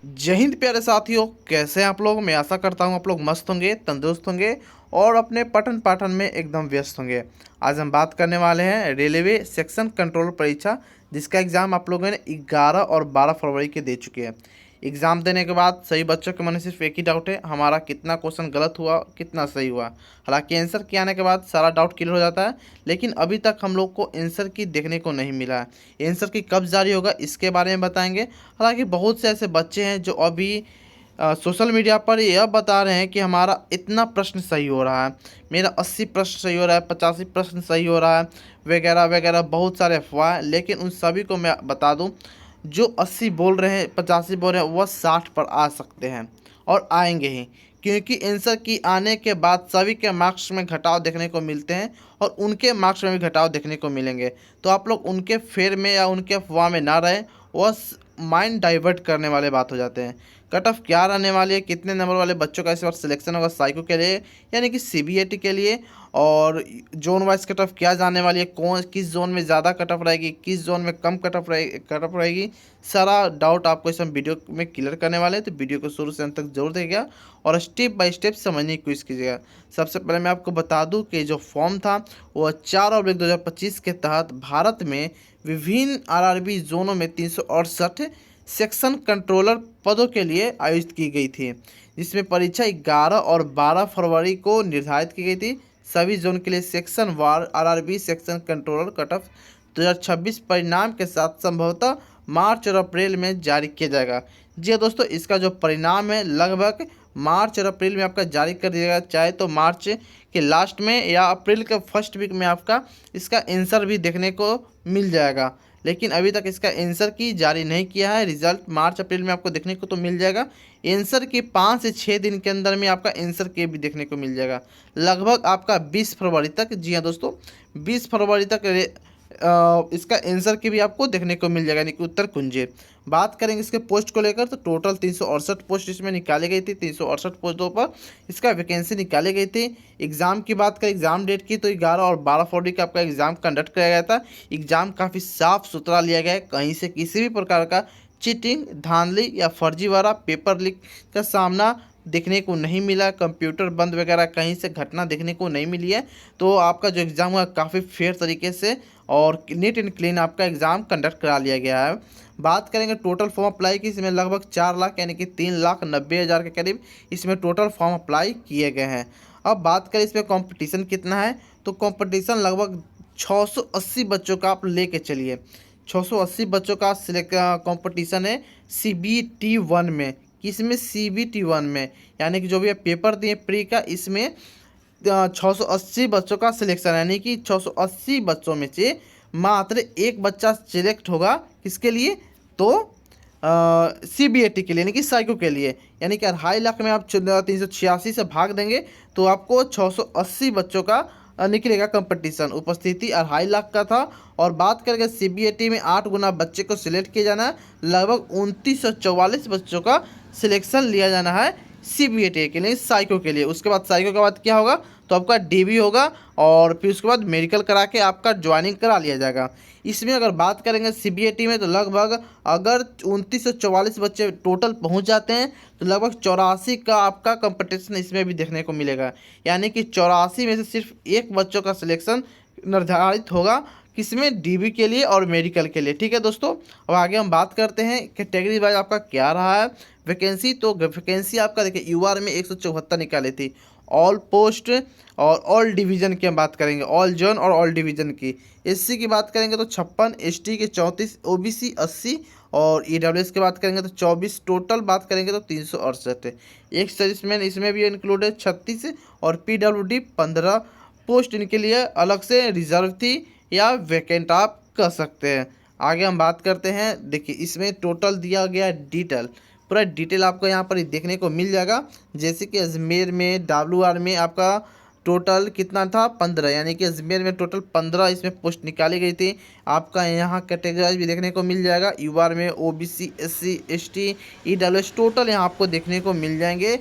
जय हिंद प्यारे साथियों, कैसे हैं आप लोग। मैं आशा करता हूं आप लोग मस्त होंगे, तंदुरुस्त होंगे और अपने पठन पाठन में एकदम व्यस्त होंगे। आज हम बात करने वाले हैं रेलवे सेक्शन कंट्रोल परीक्षा, जिसका एग्ज़ाम आप लोगों ने 11 और 12 फरवरी के दे चुके हैं। एग्ज़ाम देने के बाद सभी बच्चों के मन में सिर्फ एक ही डाउट है, हमारा कितना क्वेश्चन गलत हुआ, कितना सही हुआ। हालांकि आंसर के आने के बाद सारा डाउट क्लियर हो जाता है, लेकिन अभी तक हम लोग को आंसर की देखने को नहीं मिला है। आंसर की कब जारी होगा इसके बारे में बताएंगे। हालांकि बहुत से ऐसे बच्चे हैं जो अभी सोशल मीडिया पर यह बता रहे हैं कि हमारा इतना प्रश्न सही हो रहा है, मेरा 80 प्रश्न सही हो रहा है, 85 प्रश्न सही हो रहा है, वगैरह वगैरह बहुत सारे अफवाह हैं। लेकिन उन सभी को मैं बता दूं, जो 80 बोल रहे हैं, 85 बोल रहे हैं, वह 60 पर आ सकते हैं और आएंगे ही। क्योंकि आंसर की आने के बाद सभी के मार्क्स में घटाव देखने को मिलते हैं और उनके मार्क्स में भी घटाव देखने को मिलेंगे। तो आप लोग उनके फेर में या उनके अफवाह में ना रहें, वह माइंड डाइवर्ट करने वाले बात हो जाते हैं। कट ऑफ क्या रहने वाली है, कितने नंबर वाले बच्चों का इस बार सिलेक्शन होगा साइको के लिए, यानी कि सीबीएटी के लिए, और जोन वाइज कट ऑफ क्या जाने वाली है, कौन किस जोन में ज़्यादा कट ऑफ रहेगी, किस जोन में कम कट ऑफ रहेगी, सारा डाउट आपको इस हम वीडियो में क्लियर करने वाले हैं। तो वीडियो को शुरू से अंत तक जरूर देखिएगा और स्टेप बाय स्टेप समझने की कोशिश कीजिएगा। सबसे पहले मैं आपको बता दूं कि जो फॉर्म था वो 4/2025 के तहत भारत में विभिन्न आरआरबी जोनों में 368 सेक्शन कंट्रोलर पदों के लिए आयोजित की गई थी, जिसमें परीक्षा 11 और 12 फरवरी को निर्धारित की गई थी। सभी जोन के लिए सेक्शन वार RRB section controller cut off 2026 परिणाम के साथ संभवतः मार्च और अप्रैल में जारी किया जाएगा। जी हाँ दोस्तों, इसका जो परिणाम है लगभग मार्च और अप्रैल में आपका जारी कर दिया जाएगा। चाहे तो मार्च के लास्ट में या अप्रैल के फर्स्ट वीक में आपका इसका आंसर भी देखने को मिल जाएगा। लेकिन अभी तक इसका आंसर की जारी नहीं किया है। रिजल्ट मार्च अप्रैल में आपको देखने को तो मिल जाएगा। आंसर के 5 से 6 दिन के अंदर में आपका आंसर के भी देखने को मिल जाएगा, लगभग आपका 20 फरवरी तक। जी हाँ दोस्तों, 20 फरवरी तक इसका आंसर की भी आपको देखने को मिल जाएगा, यानी कि उत्तर कुंजे। बात करेंगे इसके पोस्ट को लेकर, तो टोटल 368 पोस्ट इसमें निकाली गई थी। 368 पोस्टों पर इसका वैकेंसी निकाली गई थी। एग्ज़ाम की बात करें, एग्ज़ाम डेट की, तो 11 और 12 फरवरी का आपका एग्ज़ाम कंडक्ट किया गया था। एग्ज़ाम काफ़ी साफ सुथरा लिया गया है, कहीं से किसी भी प्रकार का चीटिंग, धांधली या फर्जीवाड़ा, पेपर लीक का सामना देखने को नहीं मिला। कंप्यूटर बंद वगैरह कहीं से घटना देखने को नहीं मिली है। तो आपका जो एग्ज़ाम हुआ काफ़ी फेयर तरीके से और नीट एंड क्लीन आपका एग्ज़ाम कंडक्ट करा लिया गया है। बात करेंगे टोटल फॉर्म अप्लाई की, इसमें लगभग 4 लाख यानी कि 3,90,000 के करीब इसमें टोटल फॉर्म अप्लाई किए गए हैं। अब बात करें इसमें कंपटीशन कितना है, तो कंपटीशन लगभग 680 बच्चों का आप लेके चलिए। 680 बच्चों का सिलेक्ट कंपटीशन है CBT1 में। किसमें? CBT1 में, यानी कि जो भी आप पेपर दिए प्री का, इसमें 680 बच्चों का सिलेक्शन, यानी कि 680 बच्चों में से मात्र एक बच्चा सिलेक्ट होगा। किसके लिए? तो CBAT के लिए, यानी कि साइको के लिए। यानी कि 2.5 लाख में आप 386 से भाग देंगे तो आपको 680 बच्चों का निकलेगा कंपटीशन। उपस्थिति 2.5 लाख का था। और बात करेंगे CBAT में 8 गुना बच्चे को सिलेक्ट किया जाना है, लगभग 2944 बच्चों का सिलेक्शन लिया जाना है CBAT के लिए, साइको के लिए। उसके बाद साइको के बाद क्या होगा, तो आपका DB होगा और फिर उसके बाद मेडिकल करा के आपका ज्वाइनिंग करा लिया जाएगा। इसमें अगर बात करेंगे CBAT में, तो लगभग अगर 2944 बच्चे टोटल पहुंच जाते हैं तो लगभग 84 का आपका कंपटीशन इसमें भी देखने को मिलेगा। यानी कि 84 में से सिर्फ एक बच्चों का सिलेक्शन निर्धारित होगा, किसमें? DB के लिए और मेडिकल के लिए। ठीक है दोस्तों, अब आगे हम बात करते हैं कैटेगरी वाइज आपका क्या रहा है वैकेंसी। तो वैकेंसी आपका देखिए UR में 174 निकाली थी, ऑल पोस्ट और ऑल डिवीज़न की हम बात करेंगे, ऑल जोन और ऑल डिवीज़न की। SC की बात करेंगे तो 56, ST के 34, OBC 80 और EWS की बात करेंगे तो 24। टोटल बात करेंगे तो 368 है। एक सर्विसमैन इसमें भी इंक्लूड है 36 और PWD 15 पोस्ट इनके लिए अलग से रिजर्व थी या वैकेंट आप कह सकते हैं। आगे हम बात करते हैं, देखिए इसमें टोटल दिया गया डिटेल, पूरा डिटेल आपको यहाँ पर देखने को मिल जाएगा। जैसे कि अजमेर में WR में आपका टोटल कितना था? 15, यानी कि अजमेर में टोटल 15 इसमें पोस्ट निकाली गई थी। आपका यहाँ कैटेगराइज भी देखने को मिल जाएगा। UR में OBC SC ST EWS total यहाँ आपको देखने को मिल जाएंगे।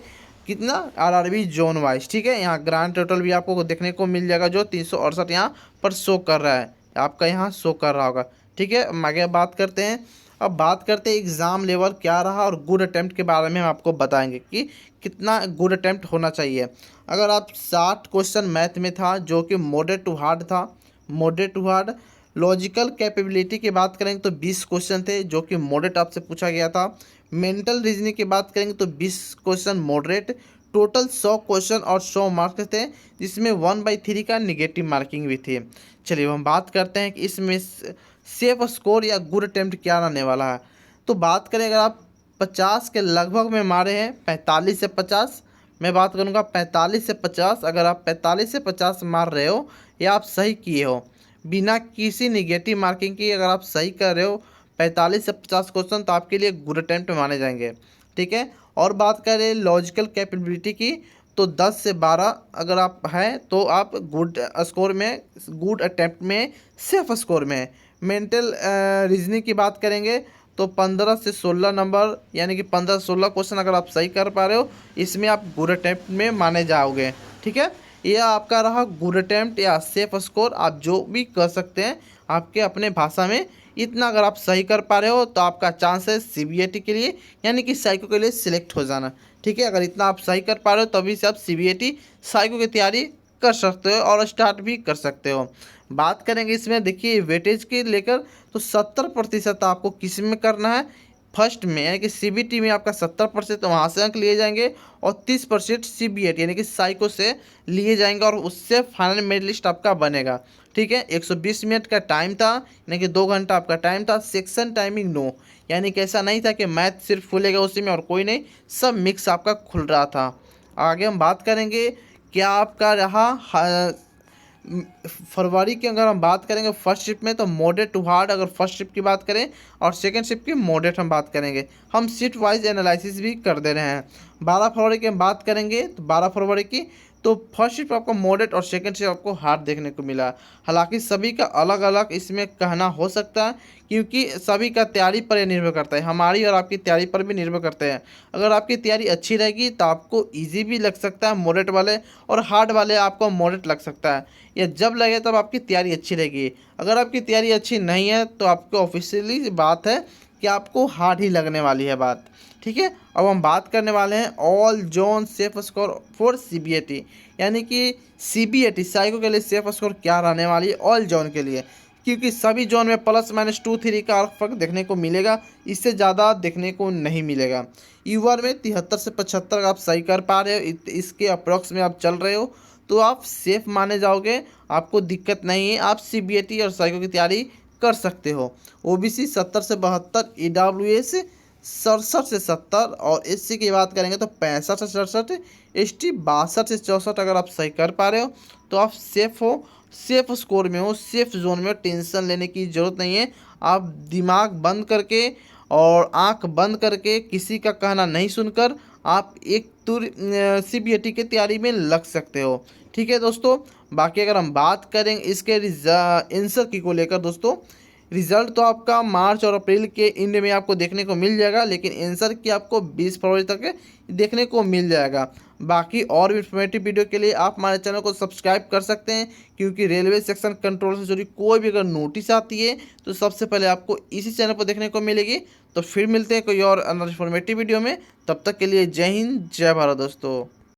कितना? RRB zone wise. ठीक है, यहाँ ग्रांड टोटल भी आपको देखने को मिल जाएगा, जो 368 यहाँ पर शो कर रहा है, आपका यहाँ शो कर रहा होगा। ठीक है, हम आगे बात करते हैं। अब बात करते हैं एग्ज़ाम लेवल क्या रहा और गुड अटेम्प्ट के बारे में हम आपको बताएंगे कि कितना गुड अटेम्प्ट होना चाहिए। अगर आप 60 क्वेश्चन मैथ में था जो कि मॉडरेट टू हार्ड था, moderate to hard. Logical capability की बात करेंगे तो 20 क्वेश्चन थे जो कि मॉडरेट आपसे पूछा गया था। मेंटल रीजनिंग की बात करेंगे तो 20 क्वेश्चन मॉडरेट। टोटल 100 क्वेश्चन और 100 मार्क्स थे, जिसमें 1/3 का निगेटिव मार्किंग भी थी। चलिए हम बात करते हैं कि इसमें सेफ स्कोर या गुड अटेम्प्ट क्या रहने वाला है। तो बात करें अगर आप 50 के लगभग में मारे हैं, 45 से 50, मैं बात करूंगा 45 से 50, अगर आप 45 से 50 मार रहे हो या आप सही किए हो बिना किसी निगेटिव मार्किंग की, अगर आप सही कर रहे हो 45 से 50 क्वेश्चन, तो आपके लिए गुड अटेम्प्ट माने जाएंगे। ठीक है। और बात करें लॉजिकल कैपेबिलिटी की, तो 10 से 12 अगर आप हैं तो आप गुड स्कोर में, गुड अटेम्प्ट में, सेफ स्कोर में। मेंटल रीजनिंग की बात करेंगे तो 15 से 16 नंबर, यानी कि 15 से 16 क्वेश्चन अगर आप सही कर पा रहे हो, इसमें आप गुड अटेम्प्ट में माने जाओगे। ठीक है। यह आपका रहा गुड अटेम्प्ट या सेफ स्कोर, आप जो भी कर सकते हैं आपके अपने भाषा में। इतना अगर आप सही कर पा रहे हो तो आपका चांस है सीबीएटी के लिए, यानी कि साइको के लिए सिलेक्ट हो जाना। ठीक है। अगर इतना आप सही कर पा रहे हो तभी से आप सीबीएटी साइको की तैयारी कर सकते हो और स्टार्ट भी कर सकते हो। बात करेंगे इसमें, देखिए वेटेज के लेकर, तो 70% आपको किस में करना है, फर्स्ट में, यानी कि सीबीटी में आपका 70% वहाँ से अंक लिए जाएंगे और 30% सीबीएटी यानी कि साइको से लिए जाएंगे और उससे फाइनल मेरिट लिस्ट आपका बनेगा। ठीक है। 120 मिनट का टाइम था, यानी कि 2 घंटा आपका टाइम था। सेक्शन टाइमिंग नो, यानी कि ऐसा नहीं था कि मैथ सिर्फ खुलेगा उसी में और कोई नहीं, सब मिक्स आपका खुल रहा था। आगे हम बात करेंगे क्या आपका रहा फरवरी की। अगर हम बात करेंगे फर्स्ट शिफ्ट में तो मॉडरेट टू हार्ड, अगर फर्स्ट शिफ्ट की बात करें, और सेकंड शिफ्ट की मॉडरेट हम बात करेंगे। हम शिफ्ट वाइज एनालिसिस भी कर दे रहे हैं। 12 फरवरी की हम बात करेंगे तो 12 फरवरी की तो फर्स्ट शिफ्ट आपको मॉडरेट और सेकंड शिफ्ट आपको हार्ड देखने को मिला। हालांकि सभी का अलग अलग इसमें कहना हो सकता है, क्योंकि सभी का तैयारी पर निर्भर करता है, हमारी और आपकी तैयारी पर भी निर्भर करते हैं। अगर आपकी तैयारी अच्छी रहेगी तो आपको ईजी भी लग सकता है मॉडरेट वाले, और हार्ड वाले आपको मॉडरेट लग सकता है। या जब लगे तब आपकी तैयारी अच्छी रहेगी। अगर आपकी तैयारी अच्छी नहीं है तो आपको ऑफिशियली बात है कि आपको हार्ड ही लगने वाली है बात। ठीक है। अब हम बात करने वाले हैं all zone safe score for CBAT, यानी कि सीबीएटी साइको के लिए सेफ स्कोर क्या रहने वाली है ऑल जोन के लिए, क्योंकि सभी जोन में +-2-3 का फर्क देखने को मिलेगा, इससे ज़्यादा देखने को नहीं मिलेगा। यूआर में 73 से 75 आप सही कर पा रहे हो, इसके अप्रॉक्स में आप चल रहे हो तो आप सेफ माने जाओगे, आपको दिक्कत नहीं है, आप सीबीएटी और साइको की तैयारी कर सकते हो। ओबीसी 70 से 72, ईडब्ल्यूएस 67 से 70 और एससी की बात करेंगे तो 65 से 67, एसटी 62 से 64 अगर आप सही कर पा रहे हो तो आप सेफ हो, सेफ स्कोर में हो, सेफ जोन में हो, टेंशन लेने की ज़रूरत नहीं है। आप दिमाग बंद करके और आंख बंद करके किसी का कहना नहीं सुनकर आप एक तुर सीबीएटी की तैयारी में लग सकते हो। ठीक है दोस्तों। बाकी अगर हम बात करें इसके आंसर की को लेकर दोस्तों, रिजल्ट तो आपका मार्च और अप्रैल के एंड में आपको देखने को मिल जाएगा, लेकिन आंसर की आपको 20 फरवरी तक देखने को मिल जाएगा। बाकी और भी इन्फॉर्मेटिव वीडियो के लिए आप हमारे चैनल को सब्सक्राइब कर सकते हैं, क्योंकि रेलवे सेक्शन कंट्रोल से जुड़ी कोई भी अगर नोटिस आती है तो सबसे पहले आपको इसी चैनल पर देखने को मिलेगी। तो फिर मिलते हैं कोई और इन्फॉर्मेटिव वीडियो में, तब तक के लिए जय हिंद जय भारत दोस्तों।